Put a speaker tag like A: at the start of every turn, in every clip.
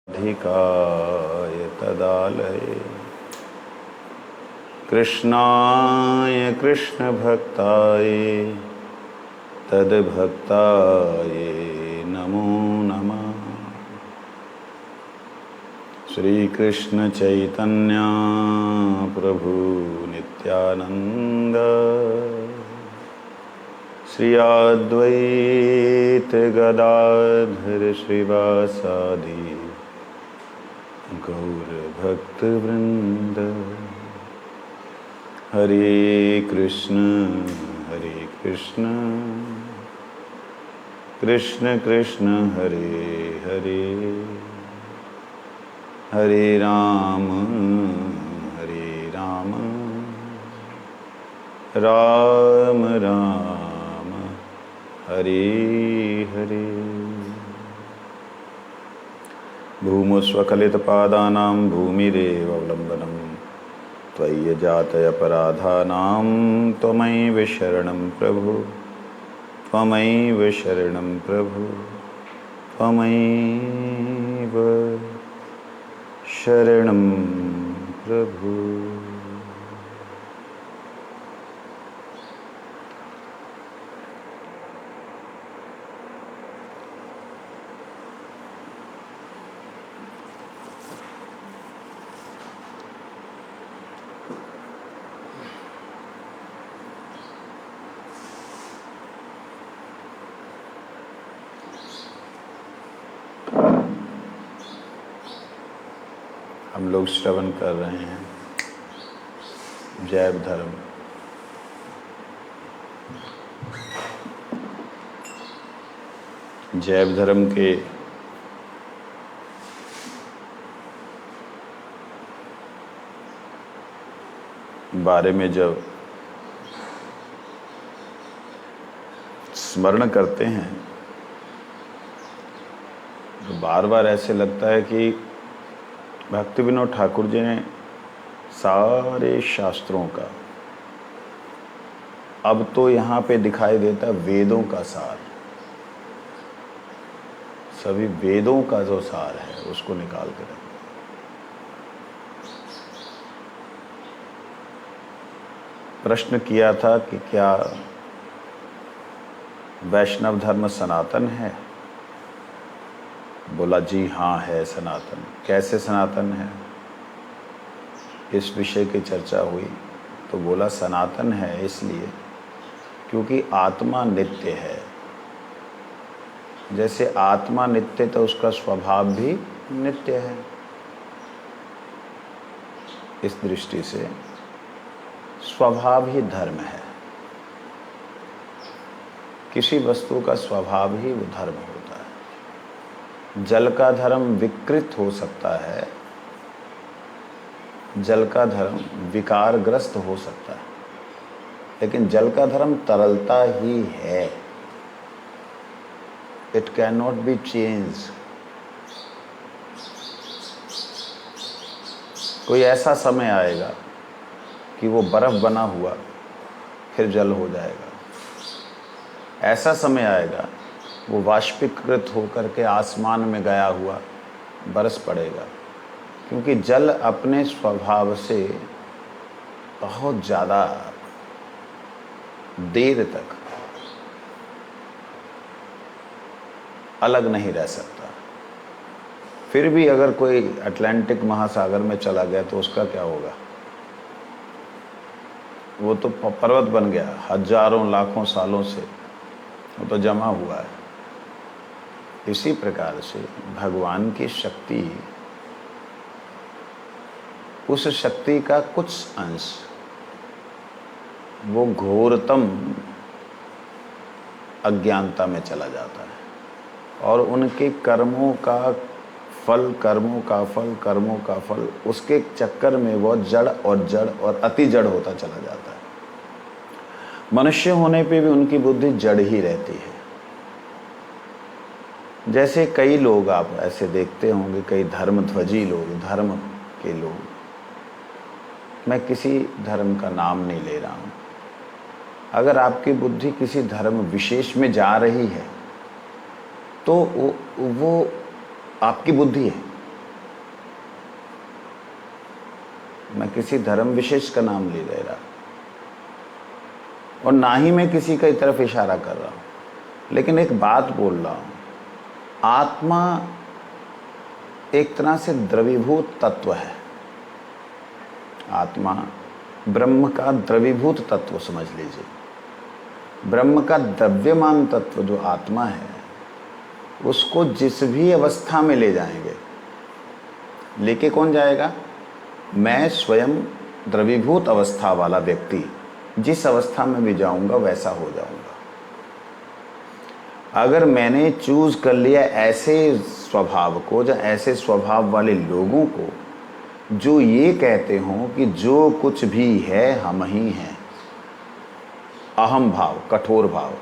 A: अधिकाय तदालये कृष्णाय कृष्णभक्ताय तद्भक्ताय नमो नमः। श्री कृष्ण चैतन्य प्रभु नित्यानंद श्री अद्वैत गदाधर श्रीवासादि गौर भक्त वृंद। हरे कृष्ण कृष्ण कृष्ण हरे हरे, हरे राम राम राम हरे हरे। भूमस्वकलितपादानां भूमिरेवावलम्बनम् त्वय्यजातयपराधानां त्वमैव शरणं प्रभु, त्वमैव शरणं प्रभु, त्वमैव शरणं प्रभु। हम लोग श्रवण कर रहे हैं जैव धर्म। जैव धर्म के बारे में जब स्मरण करते हैं तो बार बार ऐसे लगता है कि भक्ति विनोद ठाकुर जी ने सारे शास्त्रों का, अब तो यहाँ पे दिखाई देता वेदों का सार, सभी वेदों का जो सार है उसको निकाल कर रखा। प्रश्न किया था कि क्या वैष्णव धर्म सनातन है? बोला जी हाँ है सनातन। कैसे सनातन है, इस विषय की चर्चा हुई तो बोला सनातन है इसलिए क्योंकि आत्मा नित्य है। जैसे आत्मा नित्य तो उसका स्वभाव भी नित्य है। इस दृष्टि से स्वभाव ही धर्म है। किसी वस्तु का स्वभाव ही वो धर्म होता है। जल का धर्म विकृत हो सकता है, जल का धर्म विकारग्रस्त हो सकता है, लेकिन जल का धर्म तरलता ही है। It can not be change. कोई ऐसा समय आएगा कि वो बर्फ बना हुआ फिर जल हो जाएगा। ऐसा समय आएगा वो वाष्पीकृत होकर के आसमान में गया हुआ बरस पड़ेगा, क्योंकि जल अपने स्वभाव से बहुत ज़्यादा देर तक अलग नहीं रह सकता। फिर भी अगर कोई अटलांटिक महासागर में चला गया तो उसका क्या होगा? वो तो पर्वत बन गया, हजारों लाखों सालों से वो तो जमा हुआ है। इसी प्रकार से भगवान की शक्ति, उस शक्ति का कुछ अंश वो घोरतम अज्ञानता में चला जाता है और उनके कर्मों का फल, कर्मों का फल उसके चक्कर में वो जड़ और अति जड़ होता चला जाता है। मनुष्य होने पे भी उनकी बुद्धि जड़ ही रहती है। जैसे कई लोग आप ऐसे देखते होंगे, कई धर्मध्वजी लोग, धर्म के लोग, मैं किसी धर्म का नाम नहीं ले रहा हूँ, अगर आपकी बुद्धि किसी धर्म विशेष में जा रही है तो वो आपकी बुद्धि है, मैं किसी धर्म विशेष का नाम नहीं ले रहा और ना ही मैं किसी की तरफ इशारा कर रहा हूँ, लेकिन एक बात बोल रहा हूँ। आत्मा एक तरह से द्रवीभूत तत्व है। आत्मा ब्रह्म का द्रवीभूत तत्व समझ लीजिए। ब्रह्म का द्रव्यमान तत्व जो आत्मा है, उसको जिस भी अवस्था में ले जाएंगे, लेके कौन जाएगा? मैं स्वयं द्रवीभूत अवस्था वाला व्यक्ति जिस अवस्था में भी जाऊंगा वैसा हो जाऊंगा। अगर मैंने चूज कर लिया ऐसे स्वभाव को, या ऐसे स्वभाव वाले लोगों को जो ये कहते हों कि जो कुछ भी है हम ही हैं, अहम भाव, कठोर भाव,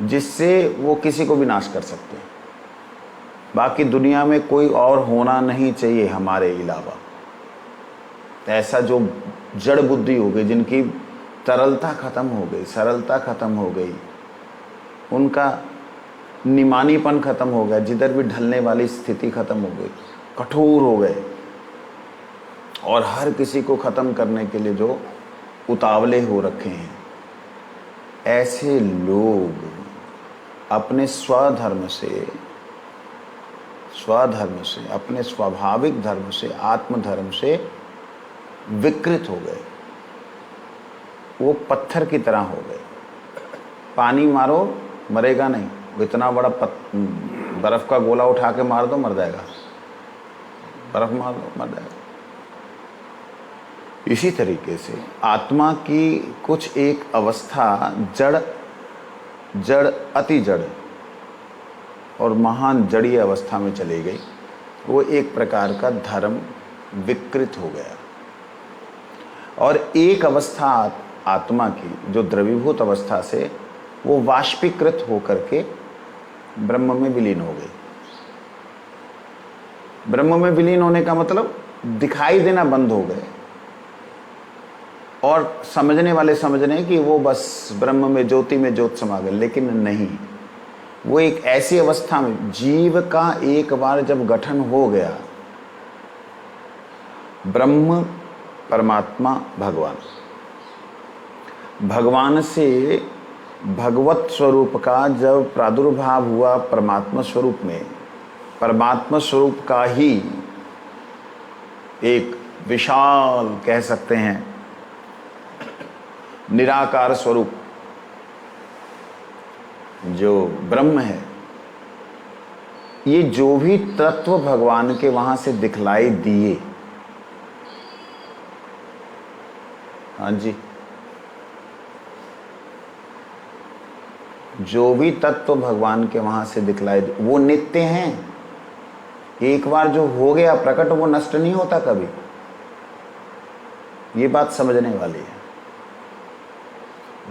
A: जिससे वो किसी को भी नाश कर सकते हैं, बाकी दुनिया में कोई और होना नहीं चाहिए हमारे अलावा, ऐसा जो जड़ बुद्धि हो गई, जिनकी तरलता खत्म हो गई, सरलता खत्म हो गई, उनका निमानीपन खत्म हो गया, जिधर भी ढलने वाली स्थिति खत्म हो गई, कठोर हो गए, और हर किसी को ख़त्म करने के लिए जो उतावले हो रखे हैं, ऐसे लोग अपने स्वधर्म से, अपने स्वाभाविक धर्म से, आत्मधर्म से विकृत हो गए। वो पत्थर की तरह हो गए। पानी मारो मरेगा नहीं, इतना बड़ा बर्फ़ का गोला उठा के मार दो मर जाएगा, बर्फ़ मार दो मर जाएगा। इसी तरीके से आत्मा की कुछ एक अवस्था जड़ अति जड़ और महान जड़ीय अवस्था में चली गई। वो एक प्रकार का धर्म विकृत हो गया। और एक अवस्था आत्मा की जो द्रवीभूत अवस्था से वो वाष्पीकृत होकर के ब्रह्म में विलीन हो गई। ब्रह्म में विलीन होने का मतलब दिखाई देना बंद हो गए, और समझने वाले समझ रहे हैं कि वो बस ब्रह्म में ज्योति में ज्योत समा गए, लेकिन नहीं। वो एक ऐसी अवस्था में, जीव का एक बार जब गठन हो गया, ब्रह्म परमात्मा भगवान से भगवत स्वरूप का जब प्रादुर्भाव हुआ परमात्मा स्वरूप में, परमात्मा स्वरूप का ही एक विशाल कह सकते हैं निराकार स्वरूप जो ब्रह्म है, ये जो भी तत्व भगवान के वहां से दिखलाई दिए, हाँ जी, जो भी तत्व भगवान के वहां से दिखलाई दिए वो नित्य हैं। एक बार जो हो गया प्रकट, वो नष्ट नहीं होता कभी। ये बात समझने वाली है।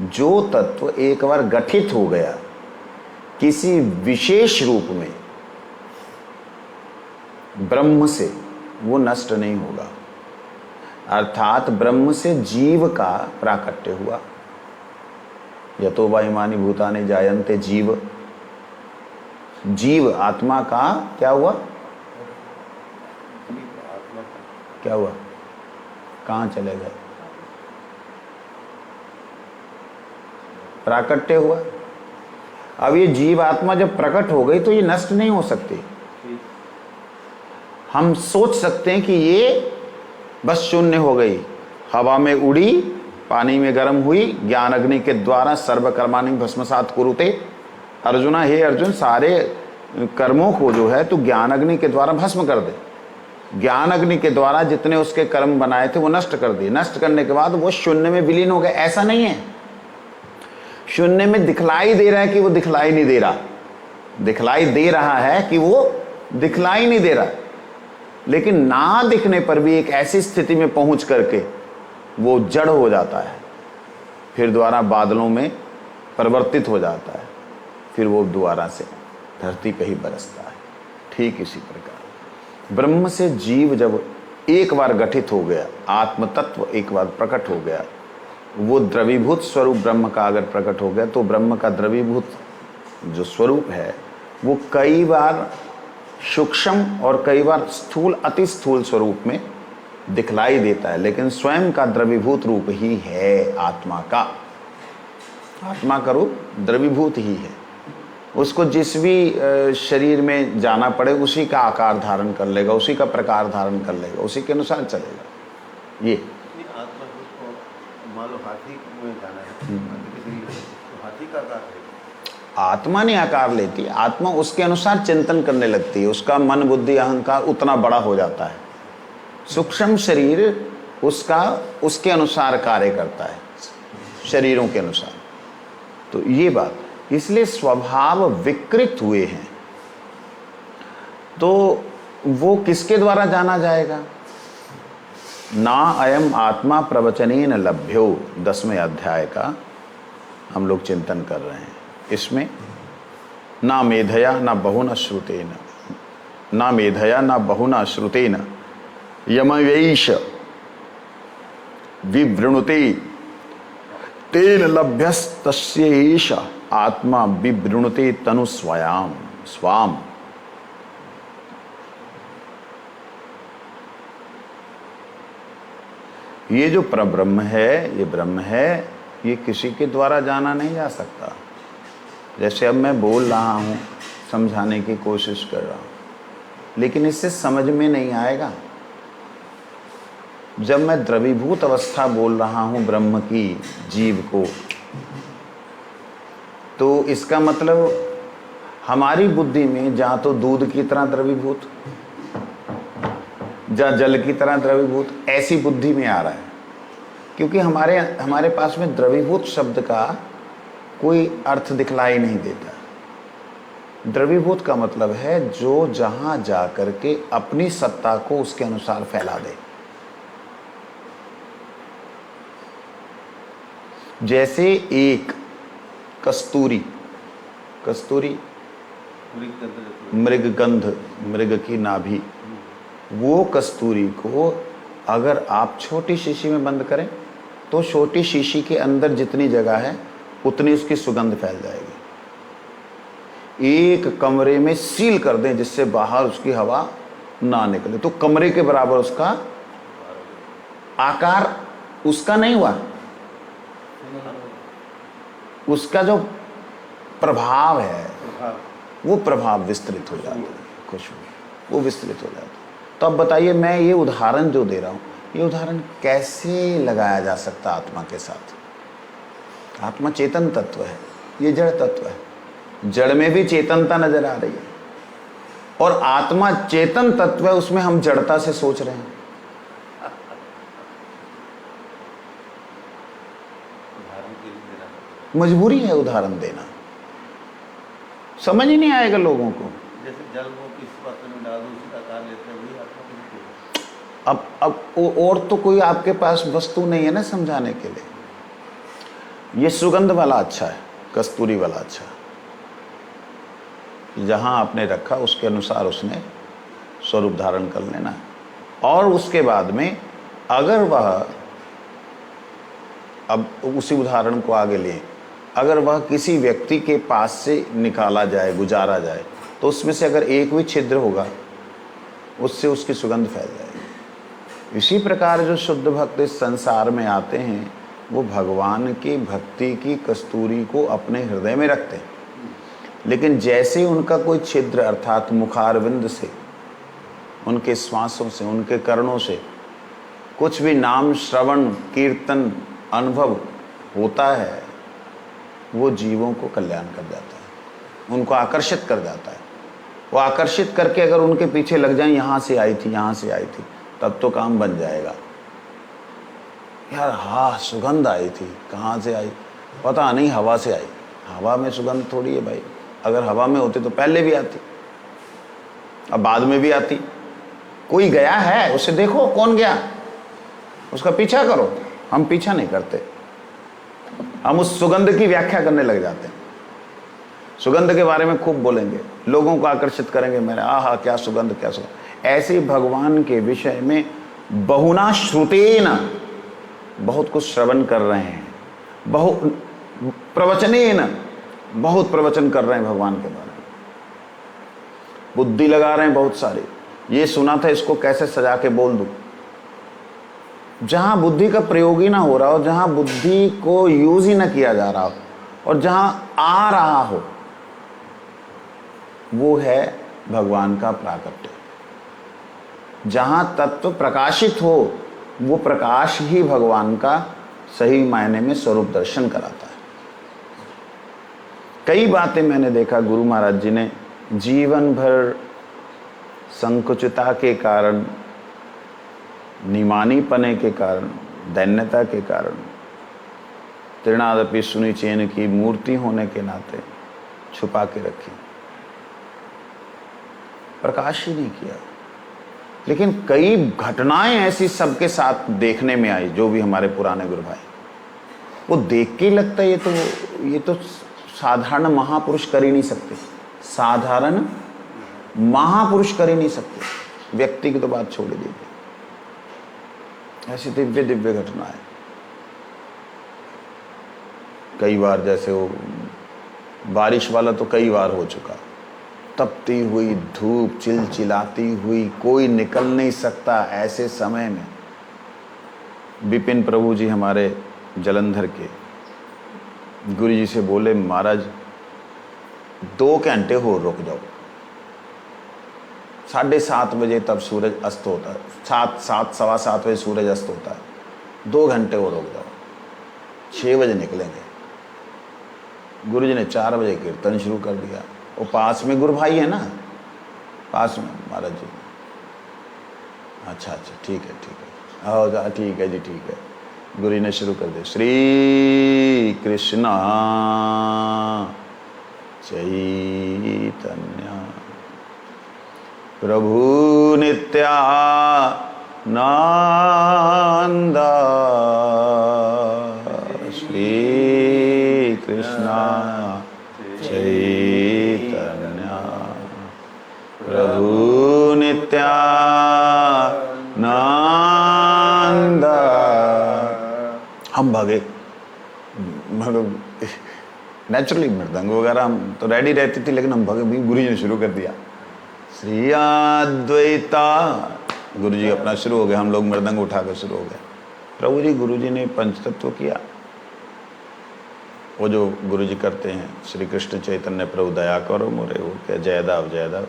A: जो तत्व एक बार गठित हो गया किसी विशेष रूप में ब्रह्म से, वो नष्ट नहीं होगा। अर्थात ब्रह्म से जीव का प्राकट्य हुआ। यतो वा इमानि भूतानि जायन्ते जीव, जीव आत्मा का क्या हुआ? क्या हुआ? कहाँ चले गए? प्राकट्य हुआ। अब ये जीव आत्मा जब प्रकट हो गई तो ये नष्ट नहीं हो सकती। हम सोच सकते हैं कि ये बस शून्य हो गई, हवा में उड़ी, पानी में गर्म हुई, ज्ञान अग्नि के द्वारा सर्वकर्माणि भस्मसात् कुरुते। अर्जुना, हे अर्जुन, सारे कर्मों को जो है तू ज्ञान अग्नि के द्वारा भस्म कर दे। ज्ञान अग्नि के द्वारा जितने उसके कर्म बनाए थे वो नष्ट कर दिए। नष्ट करने के बाद वो शून्य में विलीन हो गए। ऐसा नहीं है शून्य में दिखलाई दे रहा है कि वो दिखलाई नहीं दे रहा, दिखलाई दे रहा है कि वो दिखलाई नहीं दे रहा, लेकिन ना दिखने पर भी एक ऐसी स्थिति में पहुंच करके वो जड़ हो जाता है, फिर दोबारा बादलों में परिवर्तित हो जाता है, फिर वो दोबारा से धरती पे ही बरसता है। ठीक इसी प्रकार ब्रह्म से जीव जब एक बार गठित हो गया, आत्म तत्व एक बार प्रकट हो गया, वो द्रवीभूत स्वरूप ब्रह्म का अगर प्रकट हो गया तो ब्रह्म का द्रवीभूत जो स्वरूप है वो कई बार सूक्ष्म और कई बार स्थूल, अति स्थूल स्वरूप में दिखलाई देता है, लेकिन स्वयं का द्रवीभूत रूप ही है आत्मा का। आत्मा का रूप द्रवीभूत ही है। उसको जिस भी शरीर में जाना पड़े उसी का आकार धारण कर लेगा, उसी का प्रकार धारण कर लेगा, उसी के अनुसार चलेगा। ये
B: आत्मा को मान लो हाथी में जाना है, तो हाथी का आकार है।
A: आत्मा नहीं आकार लेती, आत्मा उसके अनुसार चिंतन करने लगती है, उसका मन बुद्धि अहंकार उतना बड़ा हो जाता है। सूक्ष्म शरीर उसका उसके अनुसार कार्य करता है, शरीरों के अनुसार। तो ये बात, इसलिए स्वभाव विकृत हुए हैं। तो वो किसके द्वारा जाना जाएगा? ना अयम आत्मा प्रवचनेन लभ्यो, 10वें अध्याय का हम लोग चिंतन कर रहे हैं। इसमें ना मेधया ना बहुना श्रुतेन, ना मेधया ना बहुना श्रुतेन यमवैष विवृणुते तेन लभ्यस्तस्यैष आत्मा विवृणुते तनु स्वयाम स्वाम। ये जो परब्रह्म है, ये ब्रह्म है, ये किसी के द्वारा जाना नहीं जा सकता। जैसे अब मैं बोल रहा हूँ, समझाने की कोशिश कर रहा हूँ, लेकिन इससे समझ में नहीं आएगा। जब मैं द्रवीभूत अवस्था बोल रहा हूँ ब्रह्म की, जीव को, तो इसका मतलब हमारी बुद्धि में जहाँ तो दूध की तरह द्रवीभूत, जहाँ जल की तरह द्रवीभूत, ऐसी बुद्धि में आ रहा है। क्योंकि हमारे पास में द्रवीभूत शब्द का कोई अर्थ दिखलाई नहीं देता। द्रवीभूत का मतलब है जो जहाँ जा करके अपनी सत्ता को उसके अनुसार फैला दे। जैसे एक कस्तूरी, कस्तूरी मृगगंध, मृग की नाभि, वो कस्तूरी को अगर आप छोटी शीशी में बंद करें तो छोटी शीशी के अंदर जितनी जगह है उतनी उसकी सुगंध फैल जाएगी। एक कमरे में सील कर दें जिससे बाहर उसकी हवा ना निकले, तो कमरे के बराबर उसका आकार उसका नहीं हुआ, उसका जो प्रभाव है वो प्रभाव विस्तृत हो जाता है, खुशबू वो विस्तृत हो जाता है। तो अब बताइए, मैं ये उदाहरण जो दे रहा हूँ, ये उदाहरण कैसे लगाया जा सकता आत्मा के साथ? आत्मा चेतन तत्व है, ये जड़ तत्व है। जड़ में भी चेतनता नजर आ रही है, और आत्मा चेतन तत्व है, उसमें हम जड़ता से सोच रहे हैं। मजबूरी है उदाहरण देना, समझ ही नहीं आएगा लोगों को।
B: जैसे जल को किस पात्र में डाल दो उसका आकार लेते हैं, वही आत्मा को।
A: अब और तो कोई आपके पास वस्तु नहीं है ना समझाने के लिए। ये सुगंध वाला अच्छा है, कस्तूरी वाला अच्छा है, जहां आपने रखा उसके अनुसार उसने स्वरूप धारण कर लेना। और उसके बाद में अगर वह, अब उसी उदाहरण को आगे लें, अगर वह किसी व्यक्ति के पास से निकाला जाए, गुजारा जाए, तो उसमें से अगर एक भी छिद्र होगा उससे उसकी सुगंध फैल जाएगी। इसी प्रकार जो शुद्ध भक्त इस संसार में आते हैं वो भगवान की भक्ति की कस्तूरी को अपने हृदय में रखते हैं, लेकिन जैसे उनका कोई छिद्र अर्थात मुखारविंद से, उनके श्वासों से, उनके कर्णों से कुछ भी नाम श्रवण कीर्तन अनुभव होता है, वो जीवों को कल्याण कर जाता है, उनको आकर्षित कर जाता है। वो आकर्षित करके अगर उनके पीछे लग जाए, यहाँ से आई थी, यहाँ से आई थी, तब तो काम बन जाएगा। यार हाँ सुगंध आई थी, कहाँ से आई पता नहीं, हवा से आई। हवा में सुगंध थोड़ी है भाई, अगर हवा में होती तो पहले भी आती, अब बाद में भी आती। कोई गया है उसे देखो कौन गया, उसका पीछा करो। हम पीछा नहीं करते, हम उस सुगंध की व्याख्या करने लग जाते हैं। सुगंध के बारे में खूब बोलेंगे, लोगों को आकर्षित करेंगे, मेरे आहा क्या सुगंध क्या सुगंध। ऐसे भगवान के विषय में बहुना श्रुतेन, बहुत कुछ श्रवण कर रहे हैं, बहु प्रवचनेन, बहुत प्रवचन कर रहे हैं भगवान के बारे में, बुद्धि लगा रहे हैं बहुत सारी। ये सुना था, इसको कैसे सजा के बोल दूं, जहां बुद्धि का प्रयोग ही ना हो रहा हो, जहां बुद्धि को यूज ही ना किया जा रहा हो, और जहां आ रहा हो, वो है भगवान का प्राकट्य। जहां तत्व प्रकाशित हो, वो प्रकाश ही भगवान का सही मायने में स्वरूप दर्शन कराता है। कई बातें मैंने देखा गुरु महाराज जी ने जीवन भर संकुचितता के कारण, निमानीपने के कारण, दैन्यता के कारण, तृणादपि सुनी चैन की मूर्ति होने के नाते छुपा के रखी, प्रकाश ही नहीं किया। लेकिन कई घटनाएं ऐसी सबके साथ देखने में आई, जो भी हमारे पुराने गुरु भाई, वो देख के ही लगता है ये तो साधारण महापुरुष कर ही नहीं सकते, साधारण महापुरुष कर ही नहीं सकते। व्यक्ति की तो बात छोड़ दीजिए, ऐसी दिव्य दिव्य घटनाएं कई बार, जैसे वो बारिश वाला तो कई बार हो चुका, तपती हुई धूप, चिलचिलाती हुई, कोई निकल नहीं सकता। ऐसे समय में विपिन प्रभु जी हमारे जलंधर के गुरु जी से बोले, महाराज 2 घंटे हो रुक जाओ। 7:30 बजे तब सूरज अस्त होता है, 7 सवा 7 बजे सूरज अस्त होता है, 2 घंटे हो रुक जाओ, 6 बजे निकलेंगे। गुरु जी ने 4 बजे कीर्तन शुरू कर दिया। वो पास में गुरु भाई है ना, पास में महाराज जी। अच्छा ठीक है, आओ जा, ठीक है जी, ठीक है। गुरु जी ने शुरू कर दिया, श्री कृष्ण चैतन्य प्रभु नित्यानंद श्री कृष्ण चैतन्य प्रभु नित्यानंद। हम भागे, मतलब नेचुरली मृदंग वगैरह हम तो रेडी रहती थी, लेकिन हम भागे भी। गुरु जी ने शुरू कर दिया, श्री अद्वैता। गुरु जी अपना शुरू हो गए, हम लोग मृदंग उठाकर शुरू हो गए। प्रभु जी, गुरु जी ने पंचतत्व किया, वो जो गुरु जी करते हैं, श्री कृष्ण चैतन्य प्रभु दया करो मोरे, वो क्या जयदाव जयदाव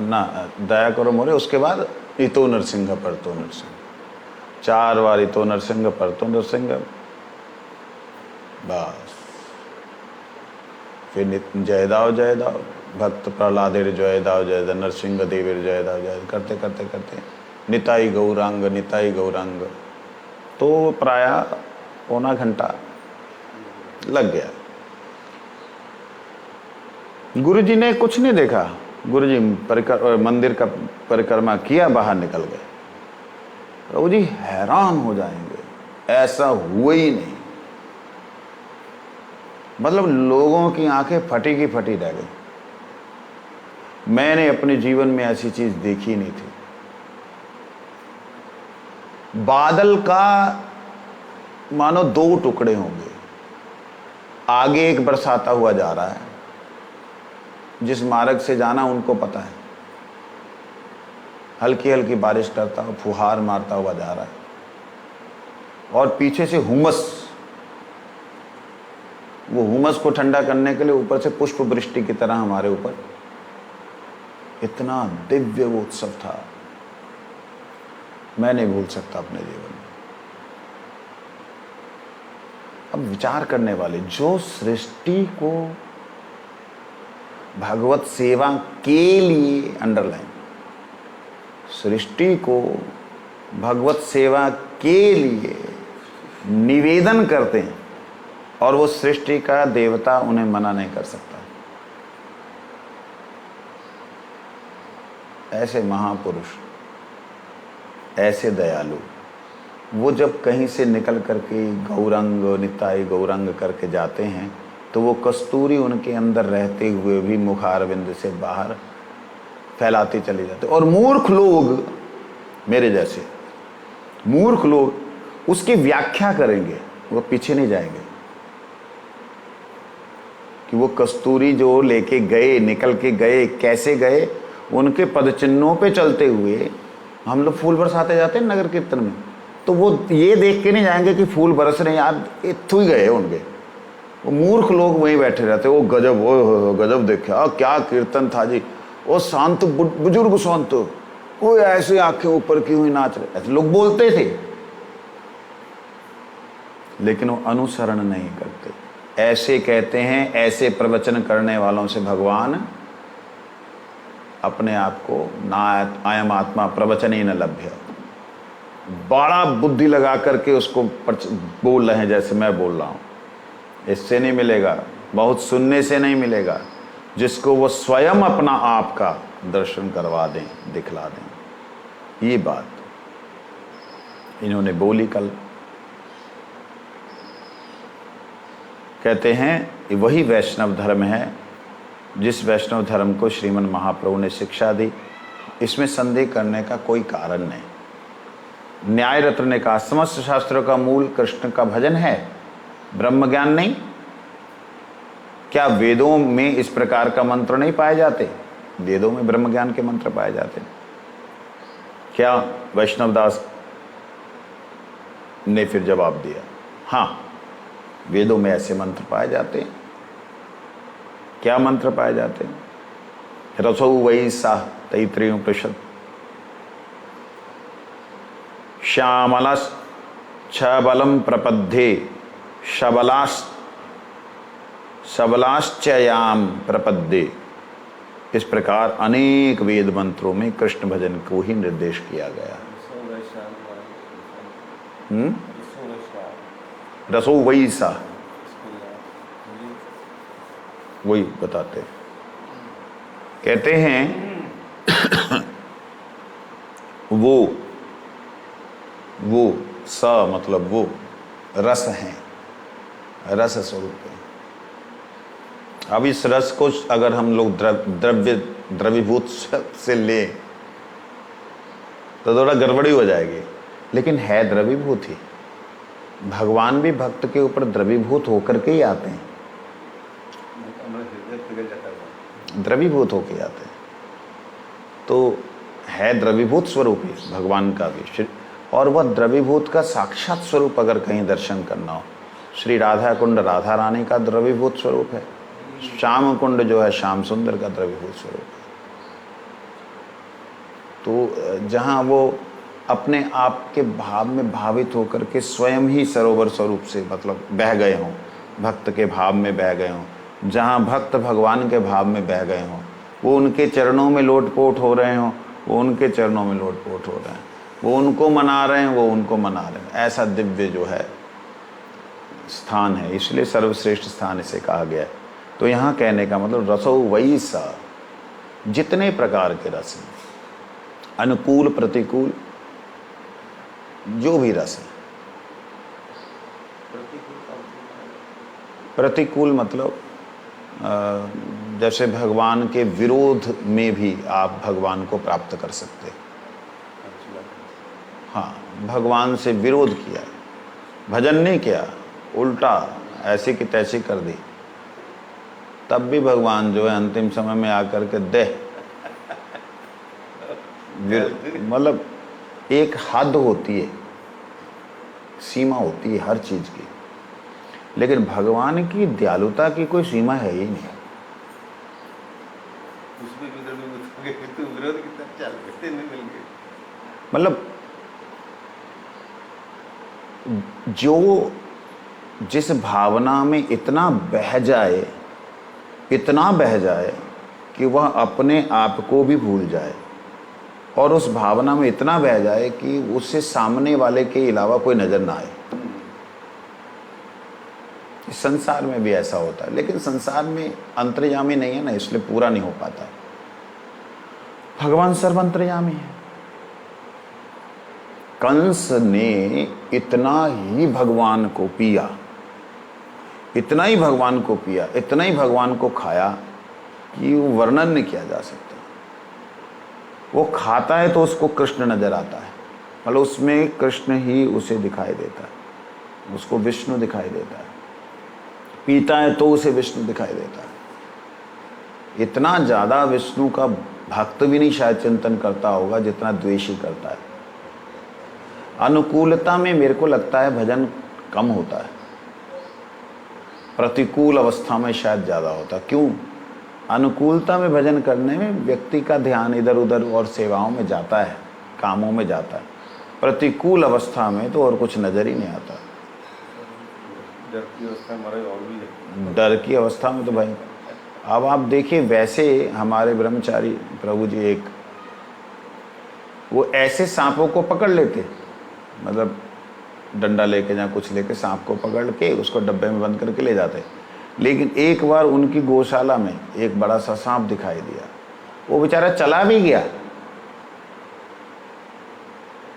A: ना दया करो मोरे। उसके बाद इतो नरसिंह पर तो नरसिंह, 4 बार इतो नरसिंह पर तो नरसिंह, बस। फिर जयदाव जयदाव, भक्त प्रहलादेर जयदाव जयदाव, नरसिंह देवेर जयदाव जयदाव, करते करते करते निताई गौरांग निताई गौरांग, तो प्रायः पौना घंटा लग गया। गुरुजी ने कुछ नहीं देखा, गुरुजी मंदिर का परिक्रमा किया, बाहर निकल गए। प्रभु जी हैरान हो जाएंगे, ऐसा हुआ ही नहीं। मतलब लोगों की आंखें फटी की फटी रह गई। मैंने अपने जीवन में ऐसी चीज देखी नहीं थी। बादल का मानो 2 टुकड़े होंगे, आगे एक बरसाता हुआ जा रहा है, जिस मार्ग से जाना उनको पता है, हल्की हल्की बारिश करता हुआ, फुहार मारता हुआ जा रहा है, और पीछे से हुमस, वो हुमस को ठंडा करने के लिए ऊपर से पुष्प वृष्टि की तरह हमारे ऊपर। इतना दिव्य वो उत्सव था, मैं नहीं भूल सकता अपने जीवन में। अब विचार करने वाले, जो सृष्टि को भगवत सेवा के लिए, अंडरलाइन, सृष्टि को भगवत सेवा के लिए निवेदन करते हैं, और वो सृष्टि का देवता उन्हें मना नहीं कर सकता। ऐसे महापुरुष, ऐसे दयालु, वो जब कहीं से निकल करके गौरंग निताई गौरंग करके जाते हैं, तो वो कस्तूरी उनके अंदर रहते हुए भी मुखारविंद से बाहर फैलाते चले जाते। और मूर्ख लोग, मेरे जैसे मूर्ख लोग उसकी व्याख्या करेंगे, वो पीछे नहीं जाएंगे कि वो कस्तूरी जो लेके गए, निकल के गए, कैसे गए। उनके पदचिन्हों पे चलते हुए हम लोग फूल बरसाते जाते हैं नगर कीर्तन में, तो वो ये देख के नहीं जाएंगे कि फूल बरस रहे हैं, यार इतू ही गए उनके। वो मूर्ख लोग वहीं बैठे रहते, वो गजब, वो गजब देखा क्या कीर्तन था जी, वो शांत बुजुर्ग शांत, वो ऐसे आंखें ऊपर की हुई नाच रहे, ऐसे लोग बोलते थे, लेकिन वो अनुसरण नहीं करते। ऐसे कहते हैं, ऐसे प्रवचन करने वालों से भगवान अपने आप को ना आयम आत्मा प्रवचन ही न लभ्य, बड़ा बुद्धि लगा करके उसको बोल रहे हैं जैसे मैं बोल रहा हूँ, इससे नहीं मिलेगा, बहुत सुनने से नहीं मिलेगा, जिसको वो स्वयं अपना आप का दर्शन करवा दें, दिखला दें। ये बात इन्होंने बोली कल। कहते हैं वही वैष्णव धर्म है जिस वैष्णव धर्म को श्रीमन महाप्रभु ने शिक्षा दी, इसमें संदेह करने का कोई कारण नहीं। न्याय रत्न ने कहा समस्त शास्त्रों का मूल कृष्ण का भजन है, ब्रह्म ज्ञान नहीं। क्या वेदों में इस प्रकार का मंत्र नहीं पाए जाते? वेदों में ब्रह्म ज्ञान के मंत्र पाए जाते। क्या वैष्णवदास ने फिर जवाब दिया, हाँ वेदों में ऐसे मंत्र पाए जाते हैं। क्या मंत्र पाए जाते हैं? रसौ वै सा तैत्रीयोपनिषद, श्यामलश्चबलं प्रपद्ये सबलाश्चयाम प्रपद्ये। इस प्रकार अनेक वेद मंत्रों में कृष्ण भजन को ही निर्देश किया गया। रसो वही सा, वही बताते हैं। कहते हैं वो स मतलब वो रस हैं, रस स्वरूप है। अब इस रस को अगर हम लोग द्रव्यभूत से ले तो थोड़ा गड़बड़ी हो जाएगी, लेकिन है द्रव्यभूत ही। भगवान भी भक्त के ऊपर द्रव्यभूत होकर के ही आते हैं, द्रव्यभूत होके आते हैं, तो है द्रव्यभूत स्वरूप ही भगवान का भी। और वह द्रव्यभूत का साक्षात स्वरूप अगर कहीं दर्शन करना हो, श्री राधा कुंड राधा रानी का द्रव्यभूत स्वरूप है, श्याम कुंड जो है श्याम सुंदर का द्रव्यभूत स्वरूप है। तो जहाँ वो अपने आप के भाव में भावित होकर के स्वयं ही सरोवर स्वरूप से मतलब बह गए हों, भक्त के भाव में बह गए हों, जहाँ भक्त भगवान के भाव में बह गए हों, वो उनके चरणों में लोटपोट हो रहे हों, वो उनके चरणों में लोटपोट हो रहे हैं, वो उनको मना रहे हैं, वो उनको मना रहे हैं। ऐसा दिव्य जो है स्थान है, इसलिए सर्वश्रेष्ठ स्थान इसे कहा गया है। तो यहाँ कहने का मतलब रसो वही सा, जितने प्रकार के रस हैं, अनुकूल प्रतिकूल जो भी रस है। प्रतिकूल मतलब जैसे भगवान के विरोध में भी आप भगवान को प्राप्त कर सकते हैं। हाँ, भगवान से विरोध किया, भजन नहीं किया, उल्टा ऐसी की तैसी कर दी, तब भी भगवान जो है अंतिम समय में आकर के मतलब एक हद होती है, सीमा होती है हर चीज की, लेकिन भगवान की दयालुता की कोई सीमा है ही नहीं। मतलब जो जिस भावना में इतना बह जाए कि वह अपने आप को भी भूल जाए, और उस भावना में इतना बह जाए कि उससे सामने वाले के अलावा कोई नजर ना आए। इस संसार में भी ऐसा होता है, लेकिन संसार में अंतर्यामी नहीं है ना, इसलिए पूरा नहीं हो पाता। भगवान सर्व अंतर्यामी है। कंस ने इतना ही भगवान को पिया, इतना ही भगवान को पिया, इतना ही भगवान को खाया कि वो वर्णन नहीं किया जा सकता। वो खाता है तो उसको कृष्ण नजर आता है, मतलब उसमें कृष्ण ही उसे दिखाई देता है, उसको विष्णु दिखाई देता है। पीता है तो उसे विष्णु दिखाई देता है। इतना ज़्यादा विष्णु का भक्त भी नहीं शायद चिंतन करता होगा जितना द्वेषी करता है। अनुकूलता में मेरे को लगता है भजन कम होता है, प्रतिकूल अवस्था में शायद ज़्यादा होता है। क्यों? अनुकूलता में भजन करने में व्यक्ति का ध्यान इधर उधर और सेवाओं में जाता है, कामों में जाता है। प्रतिकूल अवस्था में तो और कुछ नज़र ही नहीं आता।
B: डर की अवस्था हमारे और भी है।
A: डर की अवस्था में तो भाई, अब आप देखिए, वैसे हमारे ब्रह्मचारी प्रभु जी एक, वो ऐसे सांपों को पकड़ लेते, मतलब डंडा लेके या कुछ लेके सांप को पकड़ के उसको डब्बे में बंद करके ले जाते। लेकिन एक बार उनकी गौशाला में एक बड़ा सा सांप दिखाई दिया, वो बेचारा चला भी गया।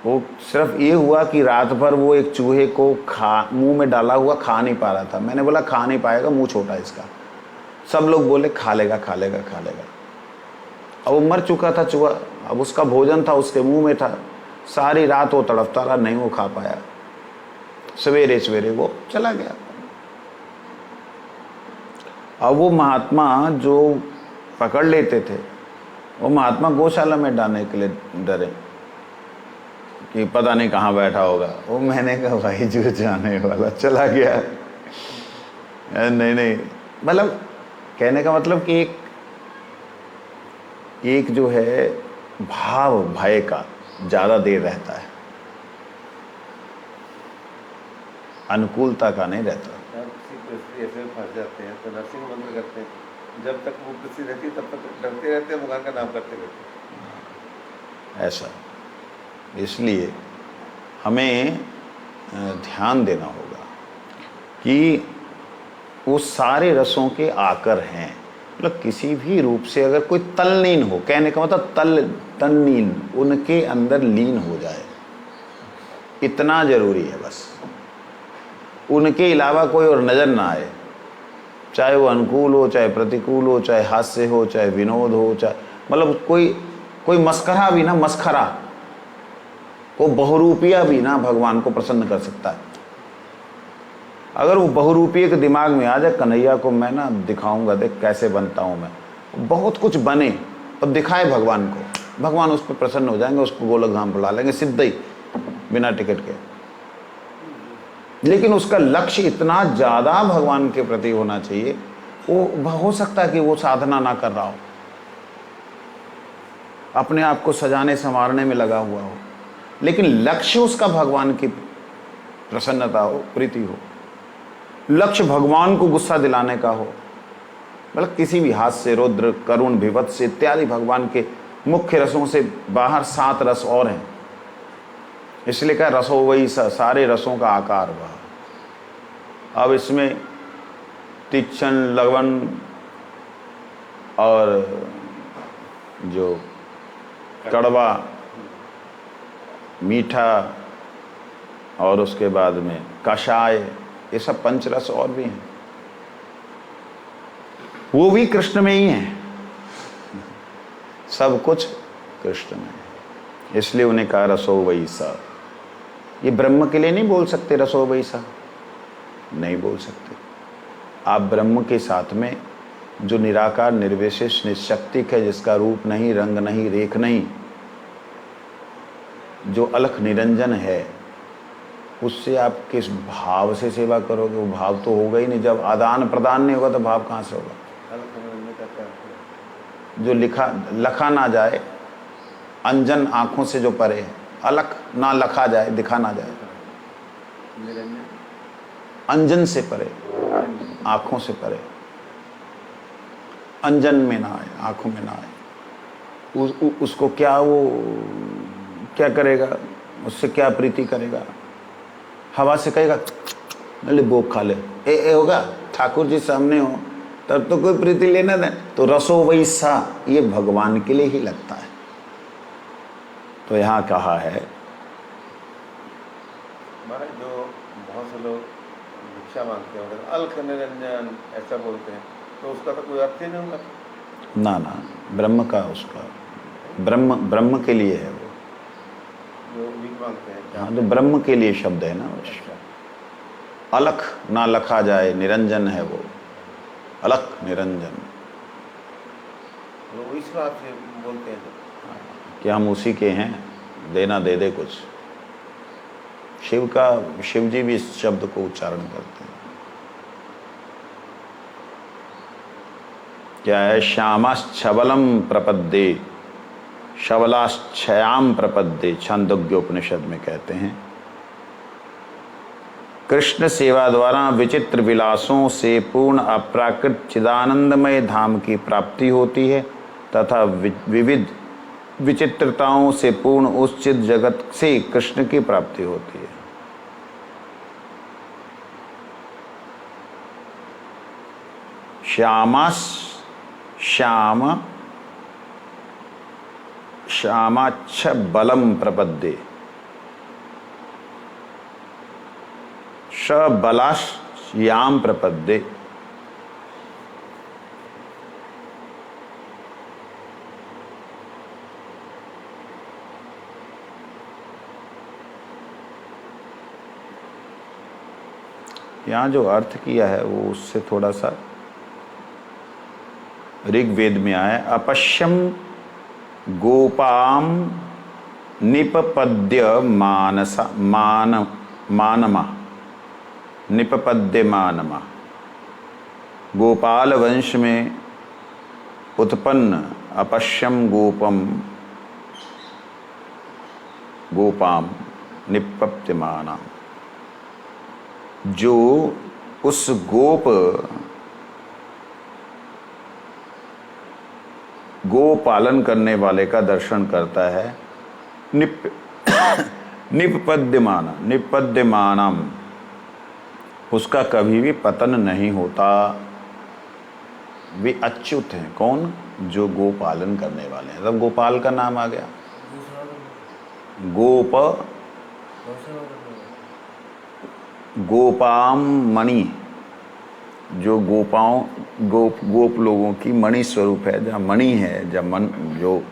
A: वो सिर्फ ये हुआ कि रात भर वो एक चूहे को मुंह में डाला हुआ खा नहीं पा रहा था। मैंने बोला खा नहीं पाएगा, मुंह छोटा है इसका। सब लोग बोले खा लेगा खा लेगा खा लेगा। अब वो मर चुका था चूहा, अब उसका भोजन था उसके मुंह में था। सारी रात वो तड़पता रहा, नहीं वो खा पाया। सवेरे सवेरे वो चला गया। अब वो महात्मा जो पकड़ लेते थे, वो महात्मा गौशाला में डालने के लिए डरे कि पता नहीं कहाँ बैठा होगा। वो मैंने कहा भाई जो जाने वाला चला गया। नहीं, मतलब कहने का मतलब कि एक जो है भाव भय का ज़्यादा देर रहता है, अनुकूलता का नहीं रहता।
B: किसी परिस्थिति ऐसे में फंस जाते हैं तो नर्सिंग बंद करते हैं। जब तक वो परिस्थिति रहती है तब तक डरते रहते हैं, भगवान का नाम करते रहते हैं।
A: ऐसा, इसलिए हमें ध्यान देना होगा कि वो सारे रसों के आकर हैं। मतलब किसी भी रूप से अगर कोई तल्लीन हो, कहने का मतलब तल्लीन, उनके अंदर लीन हो जाए, इतना जरूरी है बस। उनके अलावा कोई और नज़र ना आए, चाहे वो अनुकूल हो, चाहे प्रतिकूल हो, चाहे हास्य हो, चाहे विनोद हो, चाहे मतलब कोई मस्करा भी ना, मस्खरा को बहुरूपिया भी ना भगवान को प्रसन्न कर सकता है। अगर वो बहुरूपिये के दिमाग में आ जाए, कन्हैया को मैं ना दिखाऊंगा, देख कैसे बनता हूँ मैं, बहुत कुछ बने और दिखाए भगवान को, भगवान उस पर प्रसन्न हो जाएंगे, उसको गोलक धाम बुला लेंगे सिद्ध ही, बिना टिकट के। लेकिन उसका लक्ष्य इतना ज़्यादा भगवान के प्रति होना चाहिए, वो हो सकता है कि वो साधना ना कर रहा हो, अपने आप को सजाने संवारने में लगा हुआ हो, लेकिन लक्ष्य उसका भगवान की प्रसन्नता हो, प्रीति हो, लक्ष्य भगवान को गुस्सा दिलाने का हो। मतलब किसी भी हास्य, रौद्र, करुण, विभत्स इत्यादि भगवान के मुख्य रसों से बाहर 7 रस और हैं। इसलिए क्या रसो वही सारे रसों का आकार हुआ। अब इसमें तीक्ष्ण, लवण और जो कड़वा, मीठा और उसके बाद में कषाय, ये सब पंचरस और भी हैं, वो भी कृष्ण में ही हैं। सब कुछ कृष्ण में है। इसलिए उन्हें कहा रसो वैसा। ये ब्रह्म के लिए नहीं बोल सकते रसो वैसा, नहीं बोल सकते। आप ब्रह्म के साथ में जो निराकार, निर्विशेष, निशक्तिक है, जिसका रूप नहीं, रंग नहीं, रेख नहीं, जो अलख निरंजन है, उससे आप किस भाव से सेवा करोगे? वो भाव तो होगा ही नहीं। जब आदान प्रदान नहीं होगा तो भाव कहाँ से होगा? जो लखा ना जाए, अंजन आँखों से जो परे है, अलख ना लखा जाए, दिखा ना जाए, अंजन से परे, आँखों से परे, अंजन में ना आए, आँखों में ना आए। उसको क्या वो क्या करेगा? उससे क्या प्रीति करेगा? हवा से कहेगा ले बोक खा ले, ए होगा? ठाकुर जी सामने हो तब तो कोई प्रीति लेना दें। तो रसो वैसा ये भगवान के लिए ही लगता है। तो यहाँ कहा है
B: जो बहुत से लोग भिक्षा मांगते हैं, अलख निरंजन ऐसा बोलते हैं, तो उसका तो कोई अर्थ ही नहीं होगा।
A: ना, ब्रह्म का, उसका ब्रह्म के लिए है वो,
B: जो भीख मांगते हैं।
A: हाँ, तो ब्रह्म के लिए शब्द है ना। अलख ना लखा जाए, निरंजन है वो, अलख निरंजन।
B: वो इस बात से बोलते हैं
A: कि हम उसी के हैं, देना दे दे कुछ। शिव जी भी इस शब्द को उच्चारण करते हैं। क्या है? श्यामाश्छबलम प्रपद्ये शबलाश्छयाम प्रपद्ये, छांदोग्योपनिषद में कहते हैं कृष्ण सेवा द्वारा विचित्र विलासों से पूर्ण अप्राकृत चिदानंदमय धाम की प्राप्ति होती है तथा विविध विचित्रताओं से पूर्ण उस चिद जगत से कृष्ण की प्राप्ति होती है। श्यामाच्छ बलम प्रपद्ये, शबलाश्याम प्रपद्ये, यहाँ जो अर्थ किया है वो उससे थोड़ा सा ऋग्वेद में आया है। अपश्यम गोपाम निपपद्य मानमा निपपद्य मानमा, गोपाल वंश में उत्पन्न अपश्यम गोपाम निपप्यमाना, जो उस गो पालन करने वाले का दर्शन करता है। निपपद्यमानम, उसका कभी भी पतन नहीं होता। वे अच्युत हैं। कौन? जो गो पालन करने वाले हैं। तब गोपाल का नाम आ गया। गोपाम मणि, जो गोप लोगों की मणि स्वरूप है। जहाँ मणि है, जो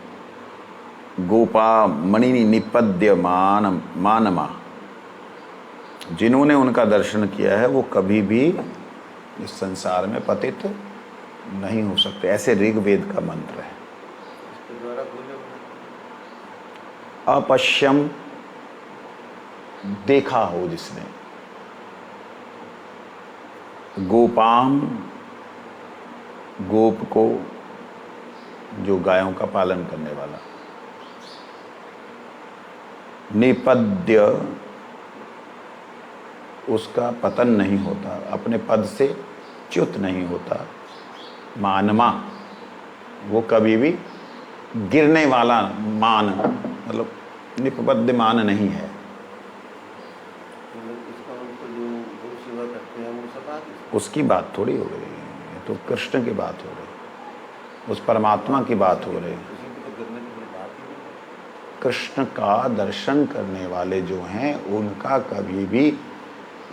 A: गोपा मणि निपद्य मानमा, जिन्होंने उनका दर्शन किया है वो कभी भी इस संसार में पतित नहीं हो सकते। ऐसे ऋग्वेद का मंत्र है। अपश्यम, देखा हो जिसने, गोपाम, गोप को, जो गायों का पालन करने वाला, निपद्य, उसका पतन नहीं होता, अपने पद से च्युत नहीं होता। मानमा, वो कभी भी गिरने वाला, मान मतलब निपपद्य मान नहीं है। उसकी बात थोड़ी हो रही है, ये तो कृष्ण की बात हो रही है, उस परमात्मा की बात हो रही है। कृष्ण का दर्शन करने वाले जो हैं उनका कभी भी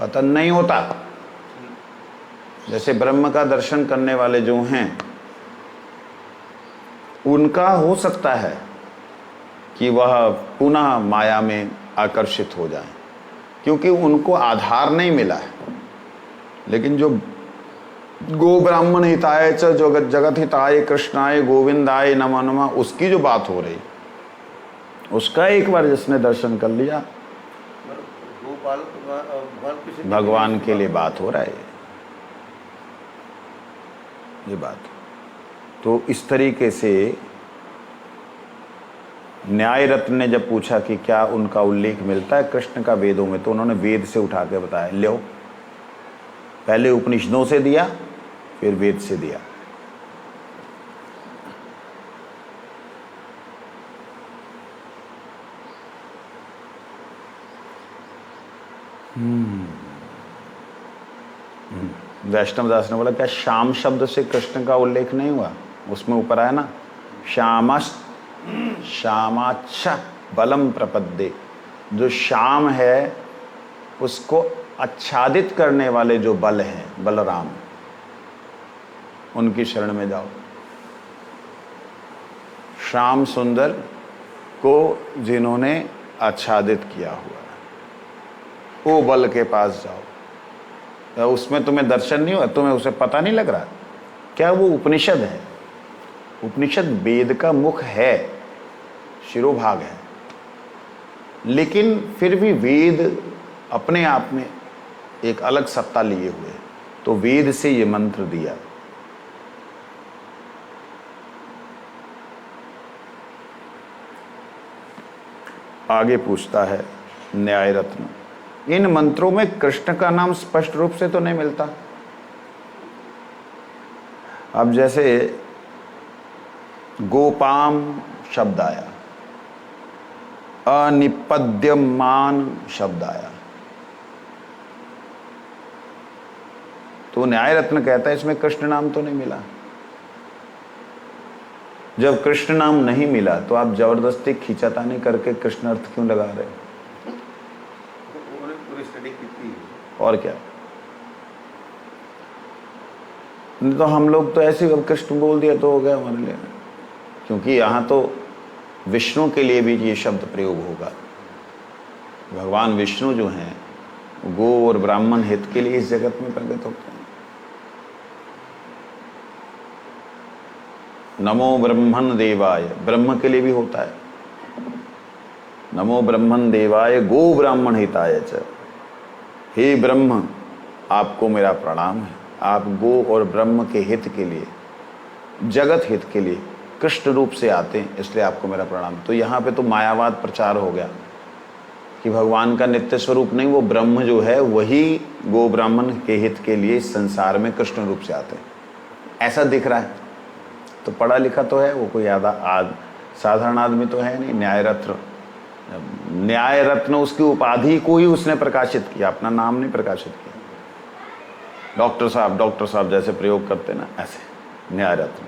A: पतन नहीं होता। जैसे ब्रह्म का दर्शन करने वाले जो हैं उनका हो सकता है कि वह पुनः माया में आकर्षित हो जाएं, क्योंकि उनको आधार नहीं मिला है। लेकिन जो गो ब्राह्मण हिताय च जगत हिताय कृष्णाय गोविंदाय नमो नमः, उसकी जो बात हो रही, उसका एक बार जिसने दर्शन कर लिया, भगवान के लिए बात हो रहा है ये बात। तो इस तरीके से न्याय रत्न ने जब पूछा कि क्या उनका उल्लेख मिलता है कृष्ण का वेदों में, तो उन्होंने वेद से उठा के बताया। लो, पहले उपनिषदों से दिया, फिर वेद से दिया। वैष्णव दास ने बोला क्या श्याम शब्द से कृष्ण का उल्लेख नहीं हुआ? उसमें ऊपर आया ना, श्यामाच्छ बलम प्रपद्ये। जो श्याम है उसको आच्छादित करने वाले जो बल हैं, बलराम, उनकी शरण में जाओ। श्याम सुंदर को जिन्होंने आच्छादित किया हुआ, वो बल के पास जाओ। उसमें तुम्हें दर्शन नहीं हुआ, तुम्हें उसे पता नहीं लग रहा क्या वो उपनिषद है? उपनिषद वेद का मुख है, शिरोभाग है, लेकिन फिर भी वेद अपने आप में एक अलग सत्ता लिए हुए है। तो वेद से ये मंत्र दिया। आगे पूछता है न्याय रत्न, इन मंत्रों में कृष्ण का नाम स्पष्ट रूप से तो नहीं मिलता। अब जैसे गोपाम शब्द आया, अनिपद्यमान शब्द आया, तो न्याय रत्न कहता है इसमें कृष्ण नाम तो नहीं मिला। जब कृष्ण नाम नहीं मिला तो आप जबरदस्ती खींचातानी करके कृष्ण अर्थ क्यों लगा रहे हो?
B: पूरी स्टडी की थी।
A: और क्या, नहीं तो हम लोग तो ऐसे ही कृष्ण बोल दिया तो हो गया हमारे लिए, क्योंकि यहाँ तो विष्णु के लिए भी ये शब्द प्रयोग होगा। भगवान विष्णु जो हैं गो और ब्राह्मण हित के लिए इस जगत में प्रकट होते हैं। नमो ब्रह्मण देवाय, ब्रह्म के लिए भी होता है। नमो ब्रह्मण देवाय गो ब्राह्मण हिताय च, हे ब्रह्म आपको मेरा प्रणाम है, आप गो और ब्रह्म के हित के लिए, जगत हित के लिए कृष्ण रूप से आते हैं, इसलिए आपको मेरा प्रणाम। तो यहाँ पे तो मायावाद प्रचार हो गया कि भगवान का नित्य स्वरूप नहीं, वो ब्रह्म जो है वही गो ब्राह्मण के हित के लिए संसार में कृष्ण रूप से आते हैं, ऐसा दिख रहा है। तो पढ़ा लिखा तो है वो, कोई साधारण आदमी तो है नहीं। न्याय रत्न उसकी उपाधि को ही उसने प्रकाशित किया, अपना नाम नहीं प्रकाशित किया। डॉक्टर साहब जैसे प्रयोग करते ना, ऐसे न्याय रत्न।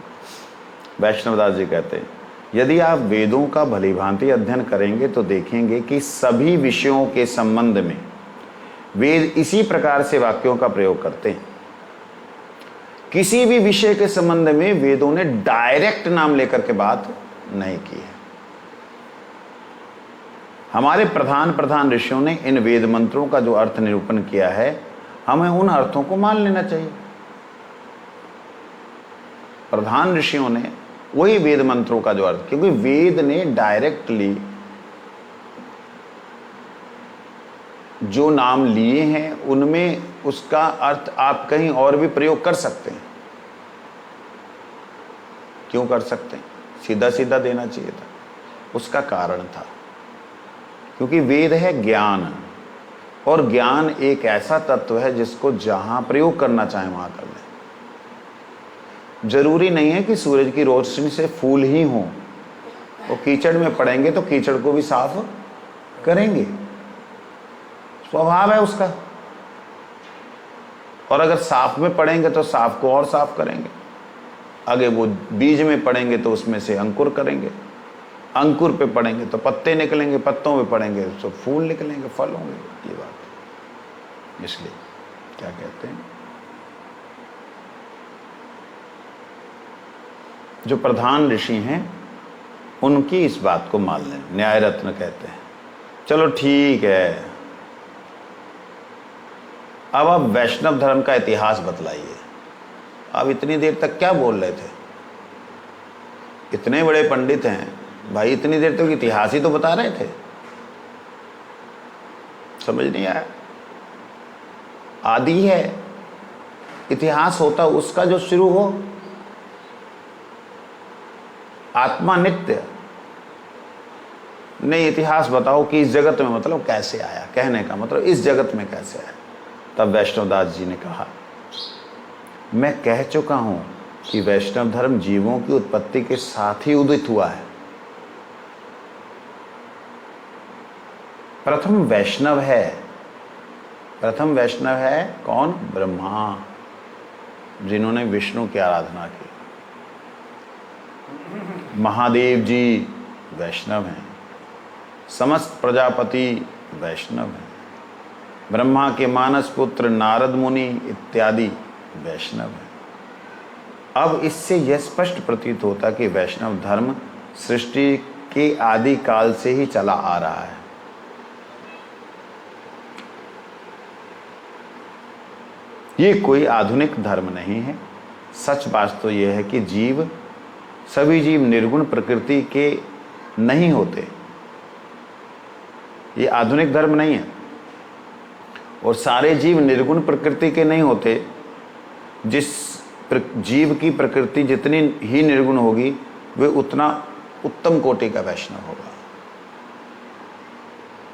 A: वैष्णवदास जी कहते हैं, यदि आप वेदों का भलीभांति अध्ययन करेंगे तो देखेंगे कि सभी विषयों के संबंध में वेद इसी प्रकार से वाक्यों का प्रयोग करते हैं। किसी भी विषय के संबंध में वेदों ने डायरेक्ट नाम लेकर के बात नहीं की है। हमारे प्रधान ऋषियों ने इन वेद मंत्रों का जो अर्थ निरूपण किया है, हमें उन अर्थों को मान लेना चाहिए। प्रधान ऋषियों ने वही वेद मंत्रों का जो अर्थ, क्योंकि वेद ने डायरेक्टली जो नाम लिए हैं उनमें उसका अर्थ आप कहीं और भी प्रयोग कर सकते हैं। क्यों कर सकते हैं? सीधा सीधा देना चाहिए था। उसका कारण था क्योंकि वेद है ज्ञान, और ज्ञान एक ऐसा तत्व है जिसको जहां प्रयोग करना चाहे वहां कर ले। जरूरी नहीं है कि सूरज की रोशनी से फूल ही हो, वो कीचड़ में पड़ेंगे तो कीचड़ को भी साफ करेंगे, स्वभाव है उसका। और अगर साफ में पड़ेंगे तो साफ को और साफ करेंगे। आगे वो बीज में पड़ेंगे तो उसमें से अंकुर करेंगे, अंकुर पे पड़ेंगे तो पत्ते निकलेंगे, पत्तों पे पड़ेंगे तो फूल निकलेंगे, फल होंगे। ये बात, इसलिए क्या कहते हैं, जो प्रधान ऋषि हैं उनकी इस बात को मान लें। न्याय रत्न कहते हैं चलो ठीक है, अब आप वैष्णव धर्म का इतिहास बतलाइए। आप इतनी देर तक क्या बोल रहे थे? इतने बड़े पंडित हैं भाई, इतनी देर तक इतिहास ही तो बता रहे थे, समझ नहीं आया? आदि है, इतिहास होता उसका जो शुरू हो। आत्मा नित्य नहीं, इतिहास बताओ कि इस जगत में मतलब कैसे आया, कहने का मतलब इस जगत में कैसे आया। तब वैष्णवदास जी ने कहा, मैं कह चुका हूं कि वैष्णव धर्म जीवों की उत्पत्ति के साथ ही उदित हुआ है। प्रथम वैष्णव है कौन? ब्रह्मा, जिन्होंने विष्णु की आराधना की। महादेव जी वैष्णव हैं, समस्त प्रजापति वैष्णव हैं, ब्रह्मा के मानस पुत्र नारद मुनि इत्यादि वैष्णव हैं। अब इससे यह स्पष्ट प्रतीत होता कि वैष्णव धर्म सृष्टि के आदि काल से ही चला आ रहा है। ये कोई आधुनिक धर्म नहीं है। सच बात तो यह है कि जीव सभी जीव निर्गुण प्रकृति के नहीं होते। ये आधुनिक धर्म नहीं है। और सारे जीव निर्गुण प्रकृति के नहीं होते। जिस जीव की प्रकृति जितनी ही निर्गुण होगी वे उतना उत्तम कोटि का वैष्णव होगा।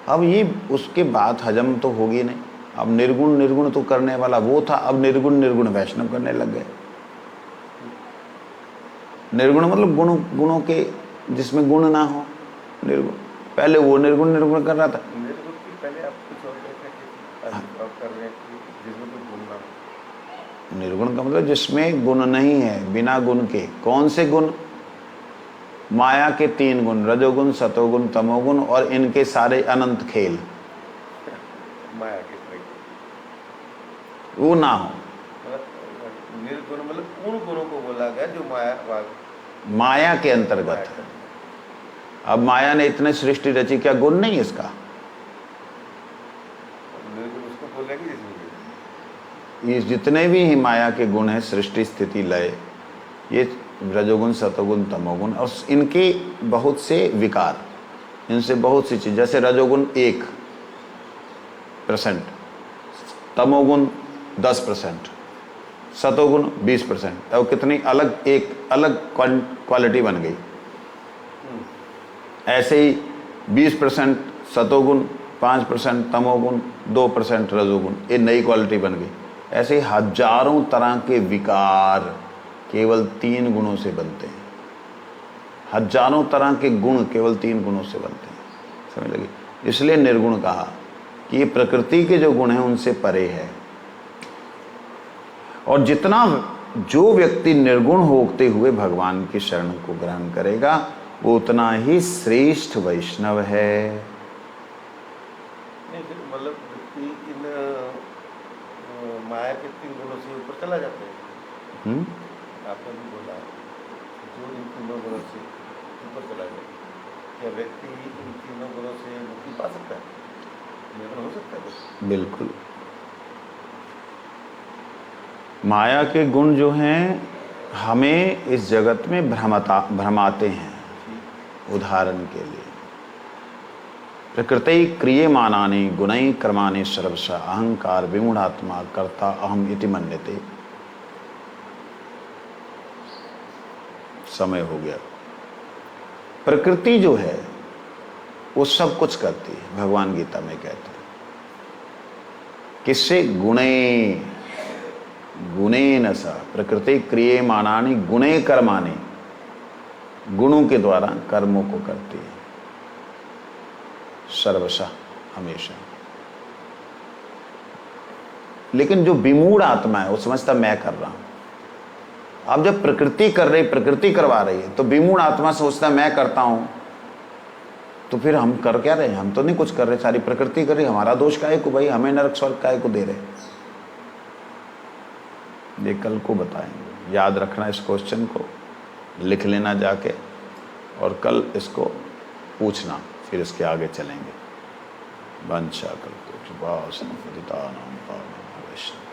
A: अब ये उसके बात हजम तो होगी नहीं। अब निर्गुण निर्गुण तो करने वाला वो था, अब निर्गुण निर्गुण वैष्णव करने लग गए। निर्गुण मतलब गुणों के जिसमें गुण ना हो, निर्गुण। पहले वो निर्गुण निर्गुण कर रहा था।
B: निर्गुण की पहले आप कुछ और देखें कि आप कर रहे हैं कि जिसमें कोई गुण ना हो।
A: निर्गुण का मतलब जिसमें गुण नहीं है, बिना गुण के। कौन से गुण? माया के 3 गुण, रजोगुण, सतोगुण, तमोगुण, और इनके सारे अनंत खेल,
B: माया के कोई
A: वो ना हो।
B: निर्गुण मतलब उन गुणों को बोला गया जो
A: माया के अंतर्गत है। अब माया ने इतने सृष्टि रची, क्या गुण नहीं है इसका?
B: निर्गुण उसको बोलेंगे जिसमें
A: ये जितने भी माया के गुण हैं, सृष्टि स्थिति लय, ये रजोगुण, सतोगुण, तमोगुण, और इनके बहुत से विकार, इनसे बहुत सी चीज। जैसे रजोगुण 1%, तमोगुण 10%, सतोगुण 20%। और कितनी अलग, एक अलग क्वालिटी बन गई। ऐसे ही 20% सतोगुण, 5% तमोगुण, 2% रजोगुण, ये नई क्वालिटी बन गई। ऐसे ही हजारों तरह के विकार केवल 3 गुणों से बनते हैं। हजारों तरह के गुण केवल 3 गुणों से बनते हैं। समझ लगी? इसलिए निर्गुण कहा कि ये प्रकृति के जो गुण हैं उनसे परे है। और जितना जो व्यक्ति निर्गुण होते हुए भगवान की शरण को ग्रहण करेगा वो उतना ही श्रेष्ठ वैष्णव है।
B: नहीं, फिर मतलब व्यक्ति इन माया के 3 गुणों से ऊपर चला जाता है। आपने भी बोला जो इन 3 गुणों से ऊपर चला जाए, क्या व्यक्ति इन 3 गुणों से मुक्ति पा सकता है? निर्गुण हो सकता है?
A: बिल्कुल। माया के गुण जो हैं हमें इस जगत में भ्रमाते हैं। उदाहरण के लिए प्रकृति क्रियमाणानि गुणैः कर्माणि सर्वशः अहंकार विमूढ़ात्मा कर्ता अहम इति मन्यते। समय हो गया। प्रकृति जो है वो सब कुछ करती है। भगवान गीता में कहते हैं किससे? गुणेन सा प्रकृति क्रियमाणानि गुणे कर्माणि, गुणों के द्वारा कर्मों को करती है। सर्वशः, हमेशा। लेकिन जो विमूढ़ आत्मा है वो समझता मैं कर रहा हूं। अब जब प्रकृति कर रही, प्रकृति करवा रही है, तो विमूढ़ आत्मा सोचता मैं करता हूं, तो फिर हम कर क्या रहे हैं? हम तो नहीं कुछ कर रहे, सारी प्रकृति कर रही। हमारा दोष काहे को भाई? हमें नरक स्वर्ग काहे को दे रहे? ये कल को बताएंगे। याद रखना इस क्वेश्चन को, लिख लेना जाके, और कल इसको पूछना, फिर इसके आगे चलेंगे। वंशा कल्पतरुभ्यश्च कृपा सिंधुभ्यो वैष्णव।